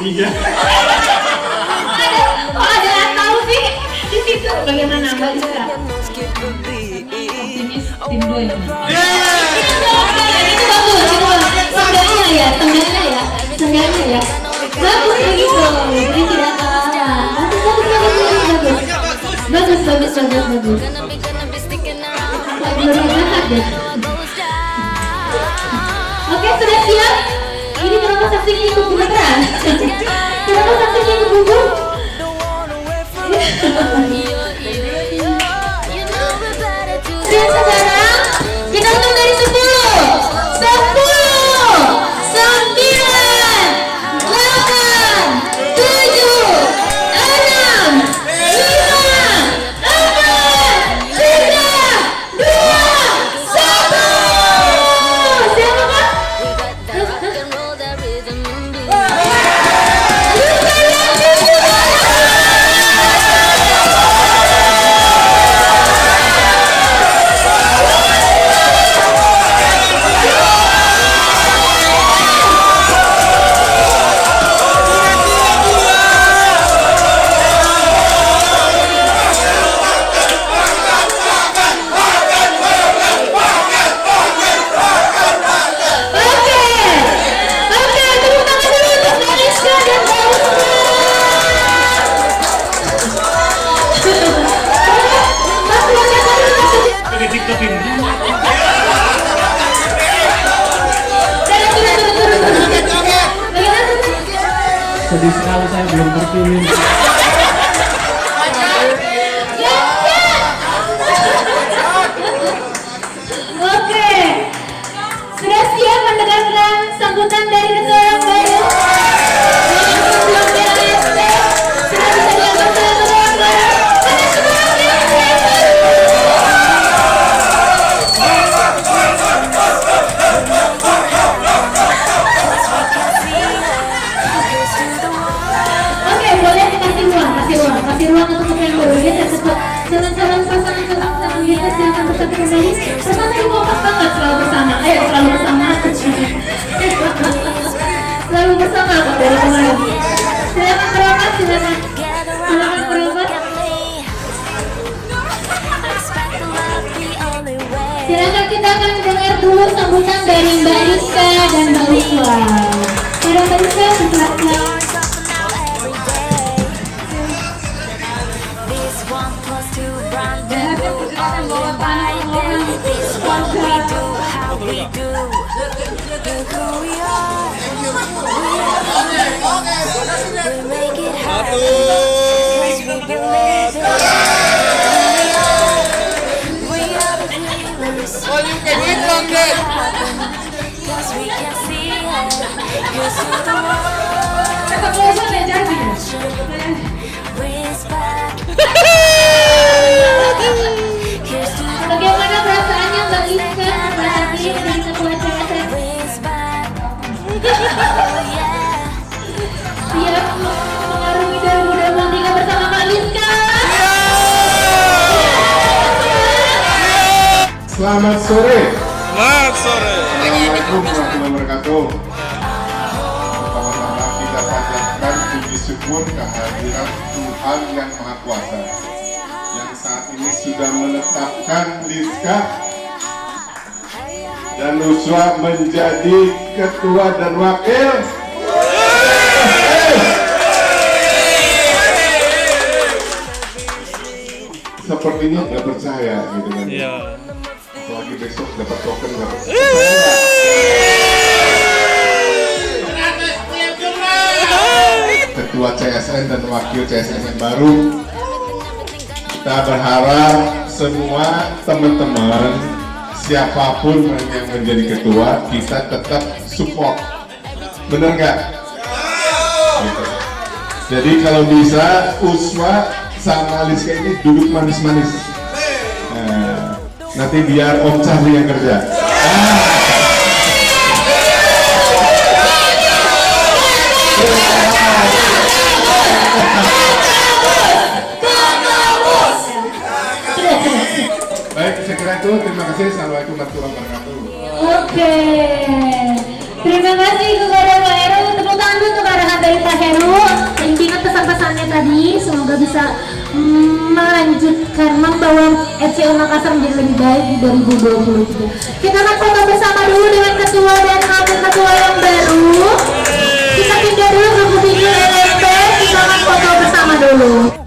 Iya. Ada tahu sih di situ bagaimana Mbak Lisa? Optimis tim 2 ya. Itu bagus. Tengganya ya. Bagus begitu. Jadi tidak kalah. Bagus. Oke, sudah siap? Ini kenapa saksinya ikut beneran? Kenapa saksinya ikut gugur? Dan sekarang kita hitung dari 10, 9, 8, 7, 6, 5, 4, 3, 2, 1. Siapa Kak? Sedih sekali saya belum terpilih. Oke, sudah siap mendengarkan sambutan dari ketua yang baru? Belum BASP, sudah bisa dianggap sebagai ketua yang baru? Ada semua Oke, boleh kasih ruang untuk yang baru ya. Calon-calon pasangan kita silakan bersatu kembali. Pertama ibu kompak banget selalu bersama. Selalu bersama. Selalu bersama kok dari kemarin. Silakan berobat, silakan berobat. Silakan kita akan dengar dulu sambutan dari Mbak Rizka dan Mbak Uswa. Mbak Rizka, silakan. Bagaimana perasaannya Mbak Rizka setelah hadir dari ketua CSN? Siap mengarungi 2023 bersama Mbak Rizka. Selamat sore. Assalamualaikum warahmatullahi wabarakatuh. Pertama-tama kita panjatkan puji syukur kehadiran Tuhan yang Maha Kuasa yang saat ini sudah menetapkan Rizka dan Uswa menjadi ketua dan wakil. Sepertinya nggak percaya gitu kan. Apalagi besok dapat token dapat. Ketua CSN dan wakil CSN yang baru. Kita berharap semua teman-teman siapapun yang menjadi ketua kita tetap support. Bener nggak? Gitu. Jadi kalau bisa Uswa sama Rizka ini duduk manis-manis. Nanti biar Om Charlie yang kerja. Baik, saya kira itu. Terima kasih. Assalamualaikum warahmatullahi wabarakatuh. Oke, terima kasih kepada Pak Heru. Tepuk tangan. tangan dulu untuk arahan dari Pak Heru. Intinya pesan-pesannya tadi semoga bisa melanjutkan membawa FCU Makassar menjadi lebih baik di 2023. Kita akan foto bersama dulu dengan ketua dan wakil ketua yang baru. Kita pindah dulu ke video LMP, kita akan foto bersama dulu.